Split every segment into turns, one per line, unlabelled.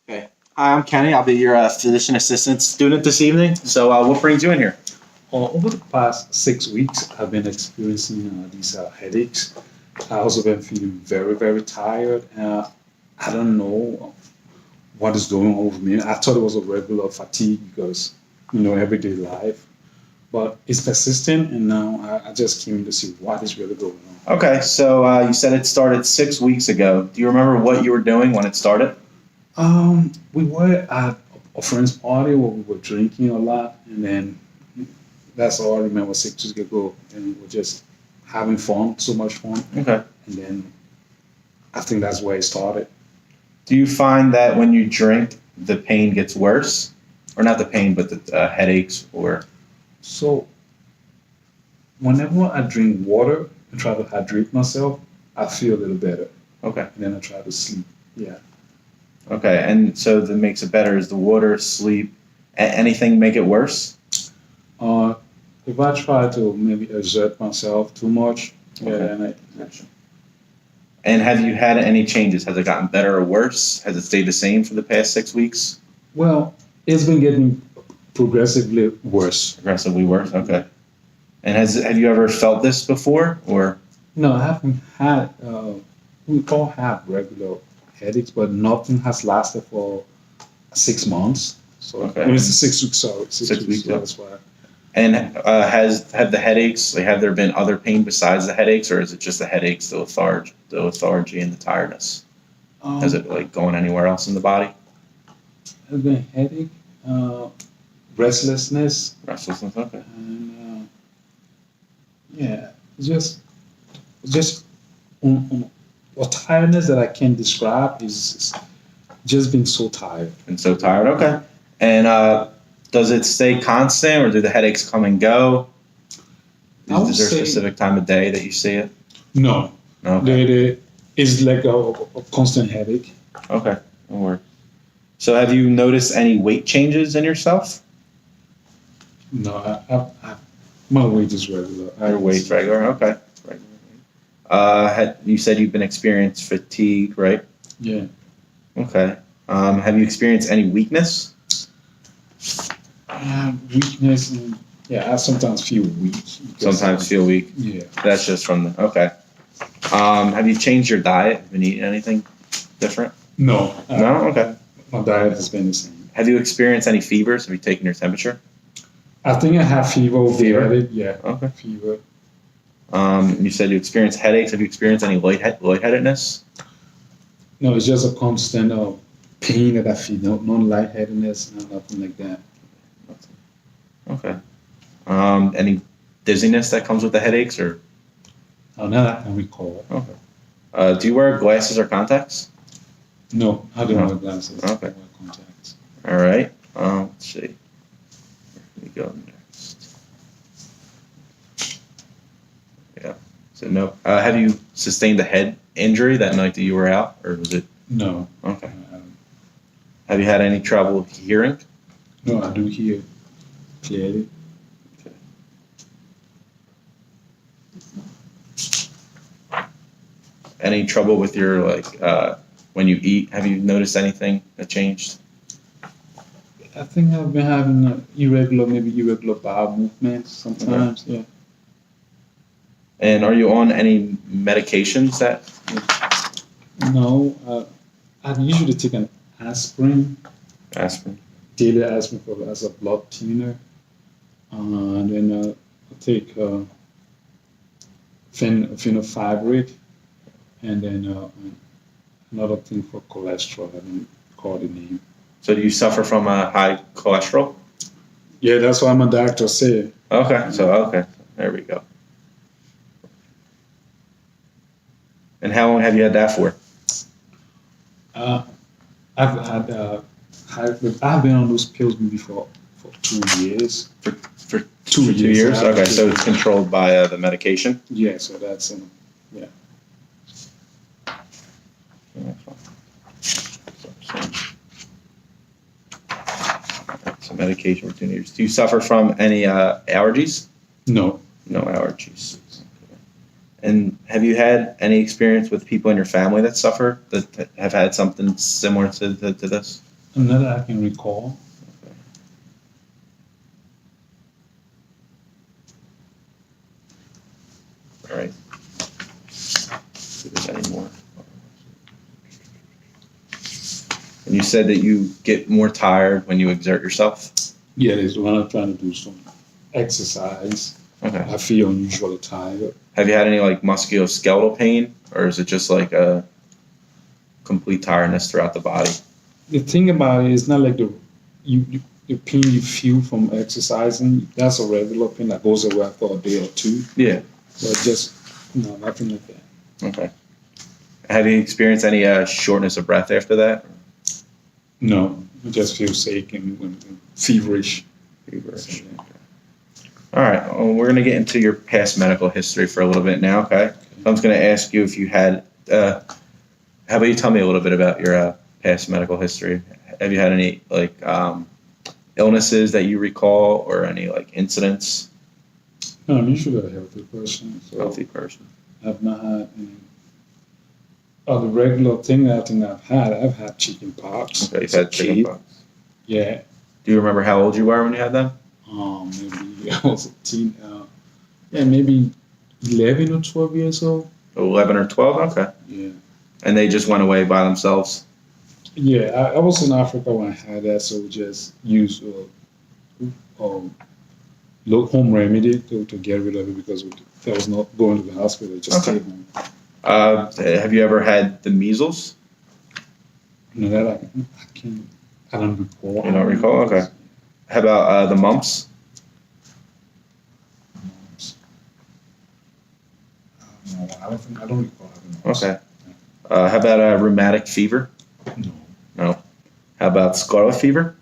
Okay. Hi, I'm Kenny. I'll be your physician assistant student this evening. So, what brings you in here?
Over the past 6 weeks, I've been experiencing these headaches. I also been feeling very, very tired. I don't know what is going on with me. I thought it was a regular fatigue because, everyday life. But it's persistent, and now I just came to see what is really going on.
Okay. So, you said it started 6 weeks ago. Do you remember what you were doing when it started?
We were at a friend's party where we were drinking a lot, and then that's all I remember 6 weeks ago. And we were just having fun, so much fun.
Okay.
And then I think that's where it started.
Do you find that when you drink, the pain gets worse? Or not the pain, but the headaches? Or
So whenever I drink water and try to hydrate myself, I feel a little better.
okay.
And then I try to sleep. Yeah.
Okay. And so that makes it better is the water, sleep, anything make it worse?
Uh, if I try to maybe exert myself too much, yeah,
Okay.
then
And have you had any changes? Has it gotten better or worse? Has it stayed the same for the past 6 weeks?
well, it's been getting progressively worse.
Progressively worse. Okay. And have you ever felt this before, or
No, I haven't had. We all have regular headaches, but nothing has lasted for 6 months. So
Okay.
I mean, it's 6 weeks. Sorry,
6 weeks,
So
yeah.
that's why.
and have the headaches? Like, have there been other pain besides the headaches, or is it just the headaches, the lethargy, and the tiredness? Has it like going anywhere else in the body?
Has been headache, restlessness,
Restlessness. Okay.
and yeah, it's just a tiredness that I can't describe. Is just being so tired.
And so tired. Okay. And does it stay constant, or do the headaches come and go?
I would
Is there a
say
specific time of day that you see it?
no.
No. Okay.
It's like a constant headache.
Okay. No worries. So, have you noticed any weight changes in yourself?
No, my weight is regular.
Your weight's regular. Okay. Regular. You said you've been experiencing fatigue, right?
Yeah.
Okay. Have you experienced any weakness?
Weakness. And, yeah, I sometimes feel weak. because,
Sometimes feel weak.
Yeah.
That's just from the okay. Have you changed your diet? Been eating anything different?
No.
No. Okay.
My diet has been the same.
Have you experienced any fevers? Have you taken your temperature?
I think I have fever.
Fever?
Headache. Yeah.
Okay.
Fever.
You said you experienced headaches. Have you experienced any lightheadedness?
No, it's just a constant pain that I feel. No lightheadedness, nothing like that.
Okay. Any dizziness that comes with the headaches, or
Now that I can recall.
okay. Do you wear glasses or contacts?
No, I don't
No.
wear glasses.
Okay.
I wear contacts.
All right. Let's see. Where can we go next? Yeah. So no. Have you sustained a head injury that night that you were out, or was it
No.
okay? Have you had any trouble hearing?
No, I do hear clearly.
Any trouble with your when you eat? Have you noticed anything that changed?
I think I've been having maybe irregular bowel movements sometimes. Yeah.
And are you on any medications that?
No, I usually take an
Aspirin.
daily aspirin as a blood thinner, and then I take fenofibrate, and then another thing for cholesterol. I don't recall the name.
So do you suffer from a high cholesterol?
Yeah, that's what my doctor said.
Okay. So okay. There we go. And how long have you had that for?
Uh, I've had I've been on those pills maybe for 2 years.
For
2
2
years.
years?
I have
Okay.
to-
So it's controlled by the medication.
Yeah, so that's yeah.
So medication for 2 years. Do you suffer from any allergies?
No,
No allergies. And have you had any experience with people in your family that suffer that have had something similar to this?
Not that I can recall.
All right. See if there's any more. And you said that you get more tired when you exert yourself.
Yeah, there's when I'm trying to do some exercise.
Okay.
I feel unusually tired.
Have you had any like musculoskeletal pain, or is it just like a complete tiredness throughout the body?
The thing about it is not like the pain you feel from exercising. That's a regular pain that goes away after a day or two.
Yeah.
But just no, nothing like that.
Okay. Have you experienced any shortness of breath after that?
No, I just feel sick and feverish.
Feverish. All right. Well, we're going to get into your past medical history for a little bit now, okay? So I'm just going to ask you if you had, how about you tell me a little bit about your past medical history? Have you had any, like, illnesses that you recall or any, like, incidents?
No, I'm usually a healthy person. So
Healthy person.
I've not had any. Oh, the regular thing that I think I've had chicken pox.
Okay, you've
as a
had chicken
kid.
pox.
Yeah.
Do you remember how old you were when you had them?
Maybe I was a teen. Maybe 11 or 12 years old.
11 or 12? Okay.
Yeah.
And they just went away by themselves?
Yeah, I was in Africa when I had that, so we just used home remedy to get rid of it because I was not going to the hospital, just
Okay.
stayed home.
Have you ever had the measles?
No, that I can't. I don't recall.
You don't recall? Okay. How about the mumps?
No, I don't recall having those.
Okay. How about rheumatic fever?
No.
No. How about scarlet fever?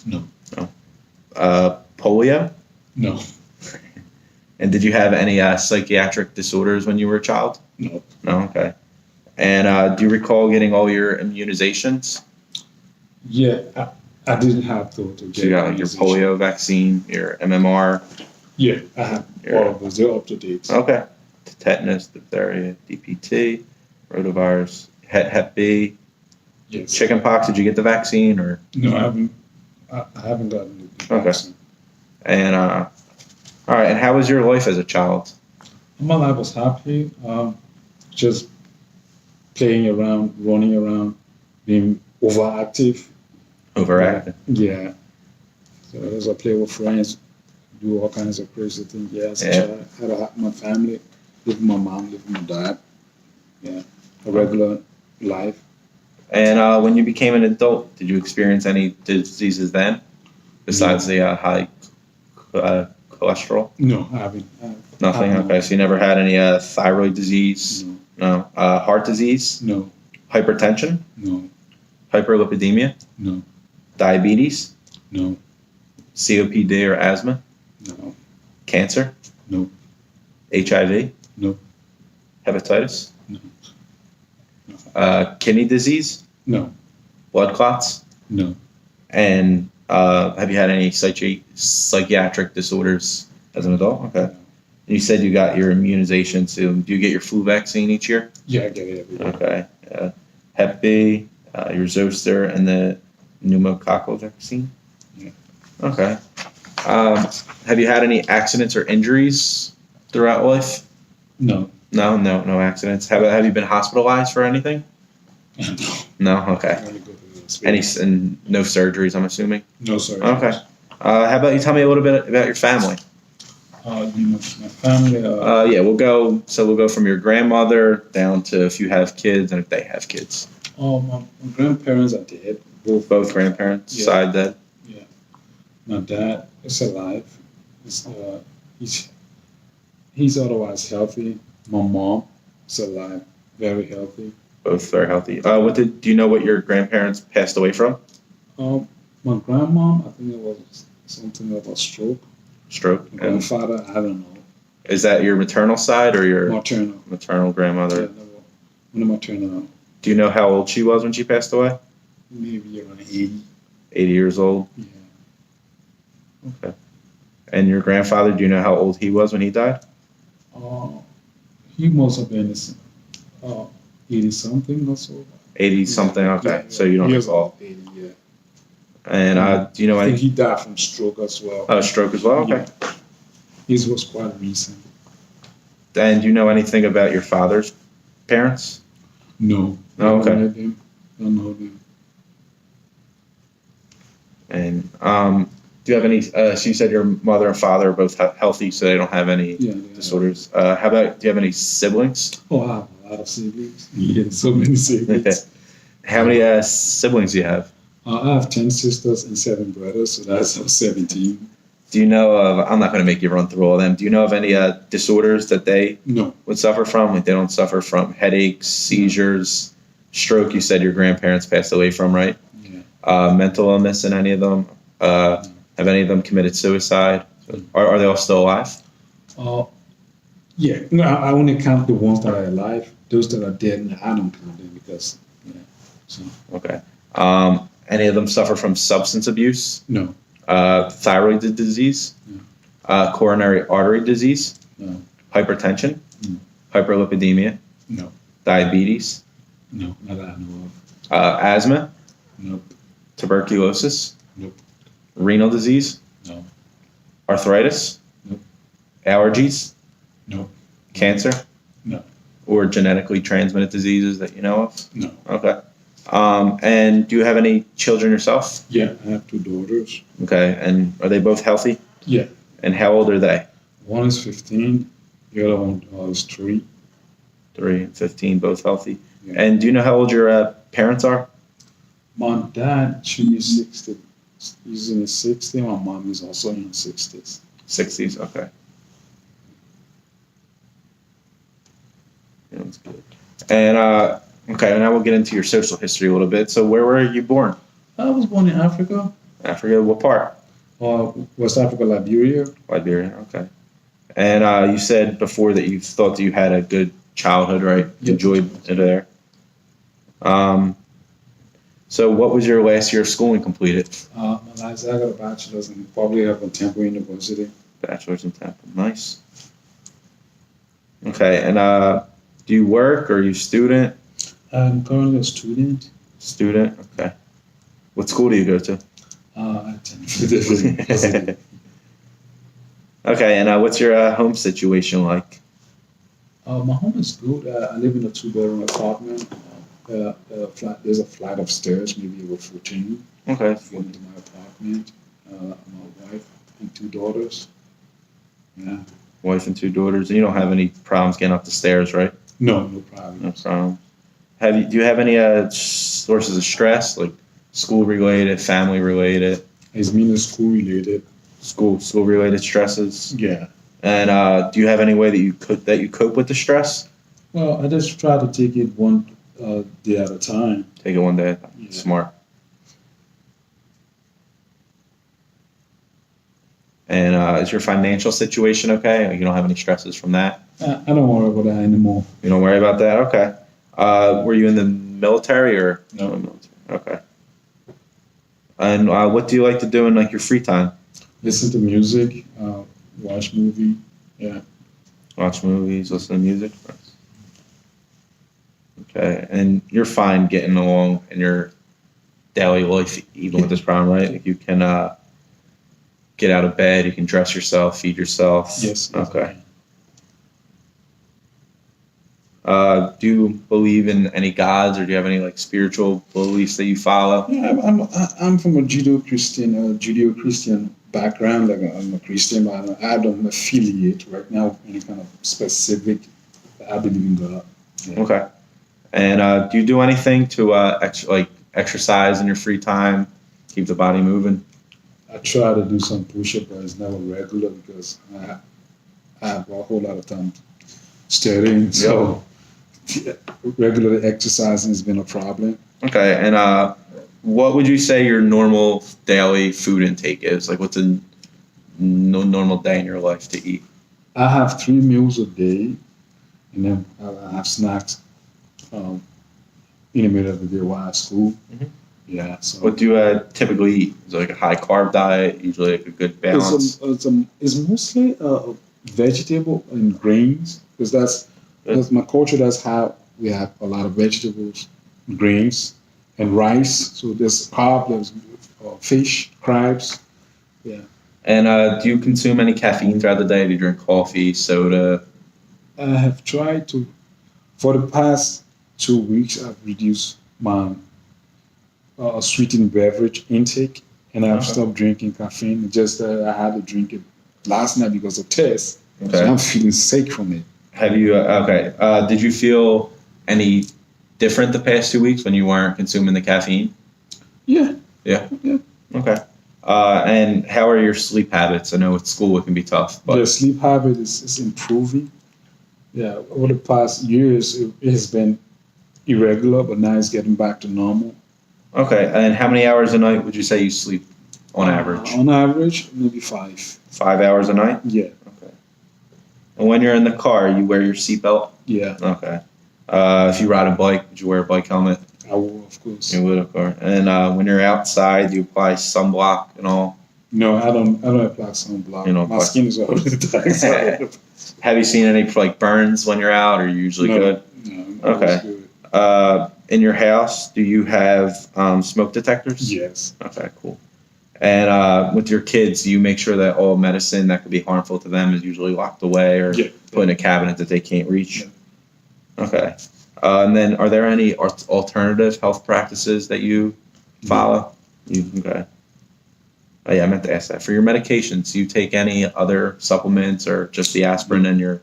No.
No. Polio?
No.
And did you have any psychiatric disorders when you were a child?
No.
No. Okay. And do you recall getting all your immunizations?
Yeah, I didn't have to get.
So you got like your
immunization.
polio vaccine, your MMR.
Yeah, I have all of those. They're up to date.
Okay. Tetanus, diphtheria, DPT, rotavirus, Hep B,
Yes.
chickenpox. Did you get the vaccine or?
No, I haven't. I haven't gotten the
Okay.
vaccine.
And all right. And how was your life as a child?
My life was happy. Just playing around, running around, being overactive.
Overactive.
Yeah. So as I play with friends, do all kinds of crazy things. Yeah, as a
Yeah.
child, had my family, live with my mom, live with my dad. Yeah, a regular life.
And when you became an adult, did you experience any diseases then, besides the high cholesterol?
No, I haven't.
Nothing. Okay. So you never had any thyroid disease?
No,
No. Heart disease?
no,
Hypertension?
no,
Hyperlipidemia?
no,
Diabetes?
no,
COPD or asthma?
no,
Cancer?
no,
HIV?
no,
Hepatitis?
no,
Kidney disease?
no,
Blood clots?
no.
And have you had any psychiatric disorders as an adult? Okay. You said you got your immunization. So do you get your flu vaccine each year?
Yeah, I get it every day.
Okay. Hep B, your zoster, and the pneumococcal vaccine?
Yeah.
Okay. Have you had any accidents or injuries throughout life?
No,
No accidents. Have you been hospitalized for anything?
no.
No? Okay.
I only go to the hospital.
And no surgeries, I'm assuming?
No, sorry.
Okay. How about you tell me a little bit about your family?
My family.
Yeah, we'll go from your grandmother down to if you have kids and if they have kids.
My grandparents are dead.
Both grandparents,
Yeah.
side dead.
Yeah. My dad is alive. He's otherwise healthy. My mom is alive, very healthy.
Both very healthy. Do you know what your grandparents passed away from?
My grandmom, I think it was something about stroke.
Stroke.
My
And
grandfather, I don't know.
is that your maternal side or your
Maternal.
maternal
Yeah,
grandmother?
one of maternal,
Do you know how old she was when she passed away?
maybe around 80.
80 years old.
Yeah.
Okay. And your grandfather, do you know how old he was when he died?
He must have been 80 something or so.
80 something. Okay.
Yeah,
So you don't
he was
recall.
about 80, yeah.
And do you know
I think
any?
he died from stroke as well.
Oh, stroke as well. Okay.
Yeah. His was quite recent.
And do you know anything about your father's parents?
No.
Oh, okay.
I don't know them. Don't know them.
And do you have any? So you said your mother and father are both healthy, so they don't have any
Yeah. They are.
disorders. How about? Do you have any siblings?
Oh, I have a lot of siblings. Yeah, so many siblings.
How many siblings do you have?
I have 10 sisters and 7 brothers, so that's 17.
Do you know of? I'm not going to make you run through all of them. Do you know of any disorders that they
No.
would suffer from? Like they don't suffer from headaches, seizures, stroke. You said your grandparents passed away from, right?
Yeah.
Mental illness in any of them? Have any of them committed suicide? Are they all still alive?
Yeah. No, I only count the ones that are alive. Those that are dead, I don't count them because, yeah. So,
Okay. Any of them suffer from substance abuse?
no.
Thyroid disease? Coronary artery disease?
No.
Hypertension?
Mm.
Hyperlipidemia?
No.
Diabetes?
No. Not that I know of.
Asthma?
Nope.
Tuberculosis?
Nope.
Renal disease?
No.
Arthritis?
Nope.
Allergies?
Nope.
Cancer?
No.
Or genetically transmitted diseases that you know of?
No.
Okay. And do you have any children yourself?
Yeah, I have 2 daughters.
Okay. And are they both healthy?
Yeah.
And how old are they?
One is 15. The other one is 3.
3 and 15, both healthy.
Yeah.
And do you know how old your parents are?
My dad, she is 60. He's in his 60s. My mom is also in her 60s.
60s. Okay. Yeah, that's good. And okay, now we'll get into your social history a little bit. So, where were you born?
I was born in Africa.
Africa. What part?
West Africa, Liberia.
Liberia. Okay. And you said before that you thought that you had a good childhood, right?
Yeah.
Enjoyed it there. So, what was your last year of schooling completed?
My last, I got a bachelor's in probably at Temple University.
Bachelor's in Temple. Nice. Okay. And do you work or are you a student?
I'm currently a student.
Student. Okay. What school do you go to?
At Temple University.
Okay. And what's your home situation like?
My home is good. I live in a 2-bedroom apartment. There's a flight of stairs, maybe over 14.
Okay.
To get into my apartment. My wife and 2 daughters. Yeah.
Wife and 2 daughters. And you don't have any problems getting up the stairs, right?
No problem.
No problem. Do you have any sources of stress, like school related, family related?
It's mainly school related.
School related stresses.
Yeah.
And do you have any way that you cope with the stress?
Well, I just try to take it one day at a time.
Take it one day.
Yeah.
Smart. And is your financial situation okay? You don't have any stresses from that?
I don't worry about that anymore.
You don't worry about that? Okay. Were you in the military or?
No.
Military. Okay. And what do you like to do in like your free time?
Listen to music, watch movie. Yeah.
Watch movies, listen to music. Okay. And you're fine getting along in your daily life even with this problem, right? Like you can get out of bed, you can dress yourself, feed yourself.
Yes.
Okay. Do you believe in any gods, or do you have any like spiritual beliefs that you follow?
Yeah, I'm from a Judeo-Christian background. Like I'm a Christian, but I don't affiliate right now with any kind of specific. I believe in God. Yeah.
Okay. And do you do anything to exercise in your free time, keep the body moving?
I try to do some push-up, but it's never regular because I have a whole lot of time studying. So regular exercising has been a problem.
Okay. And what would you say your normal daily food intake is? Like, what's a normal day in your life to eat?
I have 3 meals a day, and then I have snacks in the middle of the day while at school.
Mhm.
Yeah. So
What do you typically eat? Is it like a high carb diet? Usually like a good balance?
it's mostly vegetable and grains because my culture. That's how we have a lot of vegetables, grains, and rice. So there's carb, there's fish, crabs. Yeah.
And do you consume any caffeine throughout the day? Do you drink coffee, soda?
I have tried to, for the past 2 weeks, I've reduced my sweetened beverage intake, and I've
Okay.
stopped drinking caffeine. Just I had to drink it last night because of test, so
Okay.
I'm feeling sick from it.
Have you? Okay. Did you feel any different the past 2 weeks when you weren't consuming the caffeine?
Yeah.
Yeah.
Yeah.
Okay. And how are your sleep habits? I know at school it can be tough, but
The sleep habit is improving. Yeah, over the past years, it has been irregular, but now it's getting back to normal.
okay. And how many hours a night would you say you sleep on average?
On average, maybe 5.
5 hours a night.
Yeah,
Okay. And when you're in the car, you wear your seatbelt.
yeah,
Okay. If you ride a bike, would you wear a bike helmet?
I will, of course.
You would, of course. And when you're outside, you apply sunblock and all.
No, I don't apply sunblock.
You don't
My
apply-
skin is already tight. So
Have you seen any like burns when you're out? Or are you usually
no,
good?
no,
Okay.
it's good.
In your house, do you have smoke detectors?
Yes.
Okay, cool. And with your kids, do you make sure that all medicine that could be harmful to them is usually locked away or
Yeah.
put in a cabinet that they can't reach?
Yeah.
Okay. And then, are there any alternative health practices that you follow? Okay. Oh, yeah, I meant to ask that. For your medications, do you take any other supplements or just the aspirin and your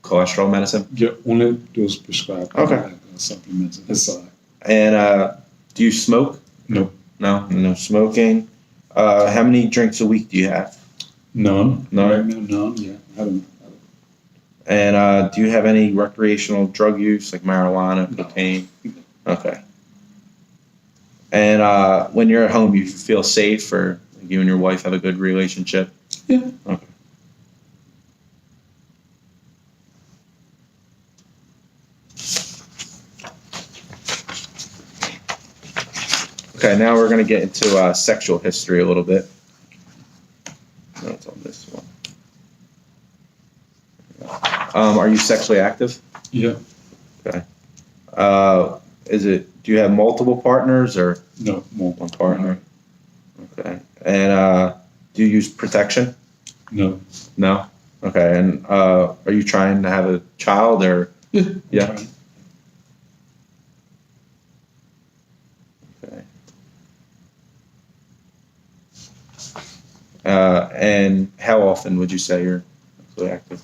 cholesterol medicine?
Yeah, only those prescribed
Okay.
supplements. Aside.
And do you smoke?
No.
No, no smoking. How many drinks a week do you have?
None.
None?
Right now, none. Yeah, I don't.
And do you have any recreational drug use like marijuana,
No.
cocaine? Okay. And when you're at home, you feel safe, or you and your wife have a good relationship?
Yeah.
Okay. Okay, now we're going to get into sexual history a little bit. No, it's on this one. Are you sexually active?
Yeah.
Okay. Do you have multiple partners or
No more.
one partner? Okay. And do you use protection?
No.
No? Okay. And are you trying to have a child or?
Yeah.
Yeah.
Fine.
Okay. And how often would you say you're sexually active?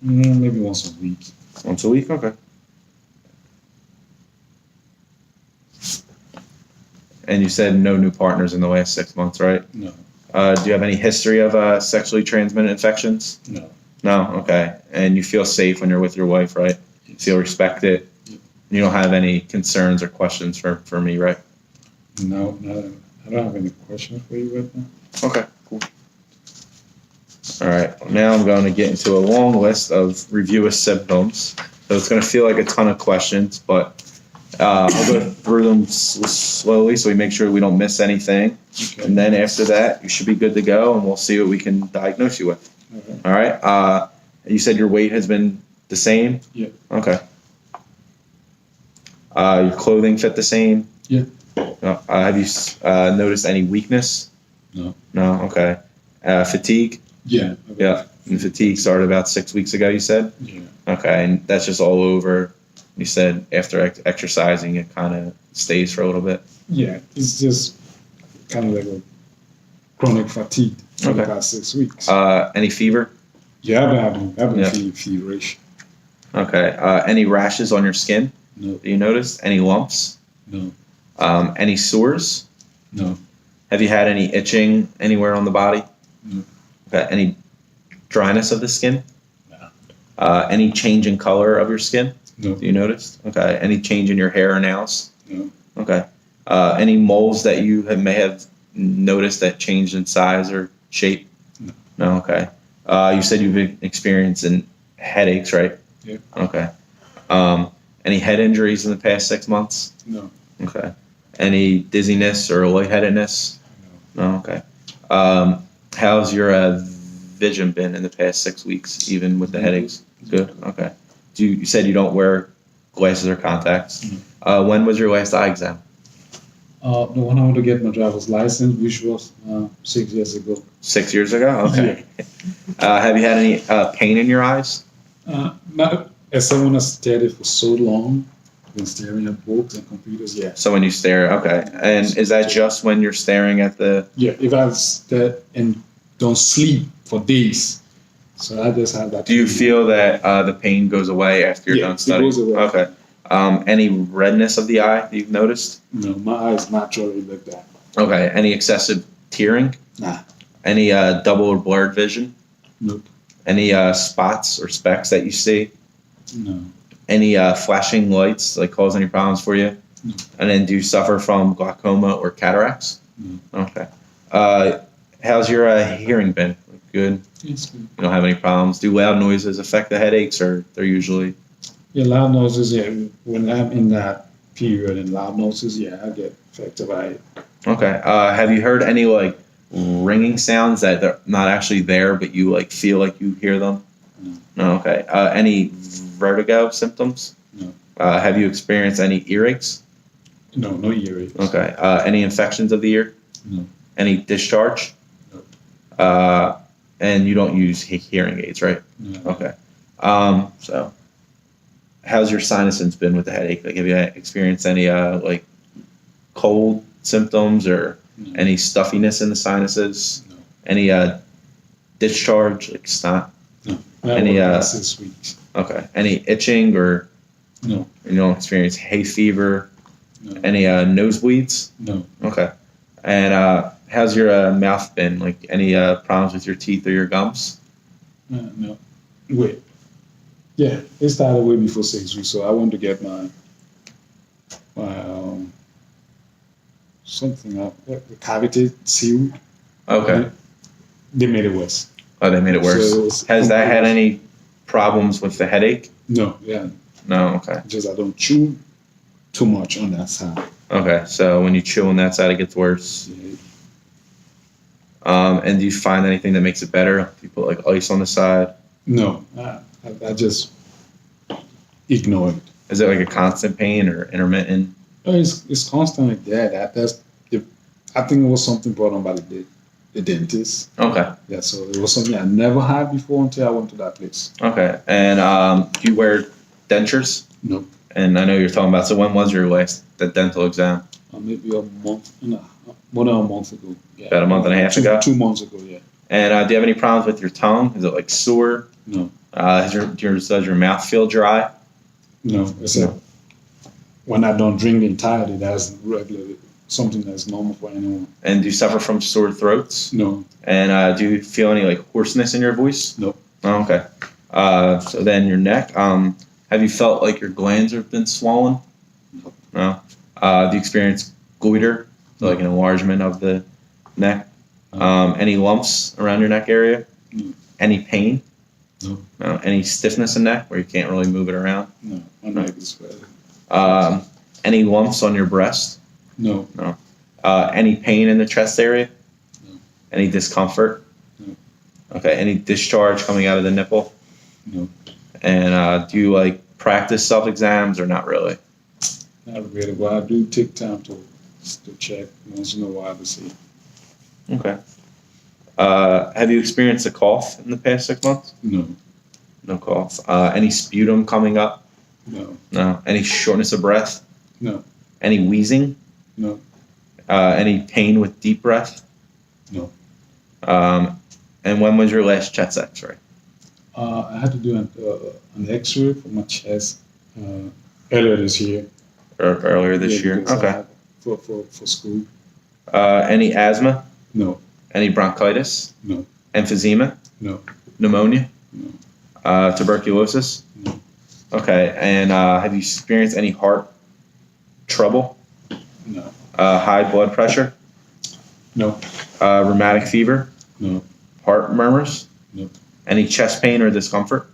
Maybe once a week.
Once a week? Okay. And you said no new partners in the last 6 months, right?
No.
Do you have any history of sexually transmitted infections?
No.
No? Okay. And you feel safe when you're with your wife, right? You feel respected?
Yep.
You don't have any concerns or questions for me, right?
No. I don't have any questions for you right now.
Okay, cool. All right, now I'm going to get into a long list of review of symptoms. So it's going to feel like a ton of questions, but I'll go through them slowly so we make sure we don't miss anything.
Okay.
And then after that, you should be good to go, and we'll see what we can diagnose you with.
Okay.
All right. You said your weight has been the same?
Yeah.
Okay. Your clothing fit the same?
Yeah.
Have you noticed any weakness?
No.
No? Okay. Fatigue?
Yeah.
Yeah. And fatigue started about 6 weeks ago, you said?
Yeah.
Okay. And that's just all over. You said after exercising, it kind of stays for a little bit.
Yeah. It's just kind of like a chronic fatigue for the
Okay.
past 6 weeks.
Any fever?
Yeah, I've been
Yeah.
feeling feverish.
Okay. Any rashes on your skin?
No.
Do you notice? Any lumps?
No.
Any sores?
No.
Have you had any itching anywhere on the body?
No.
Okay. Any dryness of the skin?
No.
Any change in color of your skin?
No.
Do you notice? Okay. Any change in your hair or nails?
No.
Okay. Any moles that you may have noticed that changed in size or shape?
No.
No. Okay. You said you've been experiencing headaches, right?
Yeah.
Okay. Any head injuries in the past 6 months?
No.
Okay. Any dizziness or lightheadedness? No. Okay. How's your vision been in the past 6 weeks, even with the headaches? Good. Okay. You said you don't wear glasses or contacts.
Mm-hmm.
When was your last eye exam?
The one I want to get my driver's license, which was 6 years ago.
6 years ago? Okay. Have you had any pain in your eyes?
Not as someone has studied for so long, been staring at books and computers. Yeah.
So when you stare, okay. And is that just when you're staring at the?
Yeah. If I stare and don't sleep for days, so I just have that.
Do you feel that the pain goes away after you're
Yeah,
done
it
studying?
goes away.
Okay. Any redness of the eye that you've noticed?
No, my eyes naturally like that.
Okay. Any excessive tearing?
Nah.
Any double or blurred vision?
Nope.
Any spots or specks that you see?
No.
Any flashing lights like cause any problems for you?
No.
And then do you suffer from glaucoma or cataracts?
No.
Okay. How's your hearing been? Good.
It's good.
You don't have any problems. Do loud noises affect the headaches, or they're usually?
Yeah, loud noises. Yeah, when I'm in that period and loud noises, yeah, I get affected by it.
Okay. Have you heard any like ringing sounds that they're not actually there, but you like feel like you hear them?
No.
No. Okay. Any vertigo symptoms?
No.
Have you experienced any earaches?
No, no earaches.
Okay. Any infections of the ear?
No.
Any discharge?
No.
And you don't use hearing aids, right?
No.
Okay. So, how's your sinuses been with the headache? Like, have you experienced any like cold symptoms or
No.
any stuffiness in the sinuses?
No.
Any discharge, like snot?
No.
Any,
6 weeks.
Okay. Any itching or
No.
you don't experience hay fever?
No.
Any nosebleeds?
No.
Okay. And how's your mouth been? Like any problems with your teeth or your gums?
No. Wait. Yeah, it started way before 6 weeks, so I went to get my something up, the cavity sealed.
Okay.
They made it worse.
Oh, they made it worse.
So it was
Has that had any problems with the headache?
No, yeah,
No. Okay.
just I don't chew too much on that side.
Okay. So when you chew on that side, it gets worse.
Yeah.
And do you find anything that makes it better? Do you put like ice on the side?
No, I just ignore it.
Is it like a constant pain or intermittent?
No, it's constant like that. I think it was something brought on by the dentist.
Okay.
Yeah, so it was something I never had before until I went to that place.
Okay. And do you wear dentures?
No,
And I know you're talking about. So when was your last dental exam?
maybe a month, no, more than a month ago. Yeah.
About a month and a half
Two-
ago?
2 months ago, yeah.
And do you have any problems with your tongue? Is it like sore?
No,
Does your mouth feel dry?
no, except when I don't drink entirely, that's regular, something that's normal for anyone.
And do you suffer from sore throats?
No,
And do you feel any like hoarseness in your voice?
no,
Oh, okay. So then your neck. Have you felt like your glands have been swollen?
No.
No. Do you experience goiter, so like an enlargement of the neck? Any lumps around your neck area?
No.
Any pain?
No.
No. Any stiffness in neck where you can't really move it around?
no, my neck is bad.
Any lumps on your breast?
No,
Any pain in the chest area?
No.
Any discomfort?
No.
Okay. Any discharge coming out of the nipple?
no,
And do you like practice self exams or not really?
not really. But I do take time to check once in a while to see.
Okay. Have you experienced a cough in the past 6 months?
No,
No cough. Any sputum coming up?
no,
No. Any shortness of breath?
no,
Any wheezing?
no,
Any pain with deep breath?
no.
And when was your last chest X-ray?
I had to do an X-ray for my chest earlier this year.
Earlier this
Yeah,
year.
because I
Okay.
had- For school.
Any asthma?
No,
Any bronchitis?
No.
Emphysema?
No.
Pneumonia?
No.
Tuberculosis?
No.
Okay. And have you experienced any heart trouble?
No,
High blood pressure?
no,
Rheumatic fever?
no,
Heart murmurs?
No.
Any chest pain or discomfort?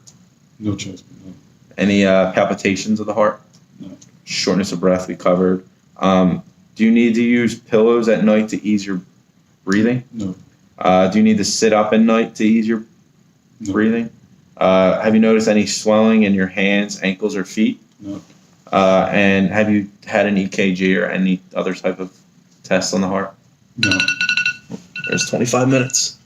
no chest. No,
Any palpitations of the heart?
No.
Shortness of breath, we covered. Do you need to use pillows at night to ease your breathing?
no,
Do you need to sit up at night to ease your
No.
breathing? Have you noticed any swelling in your hands, ankles, or feet?
No.
And have you had an EKG or any other type of test on the heart?
No.
There's 25 minutes.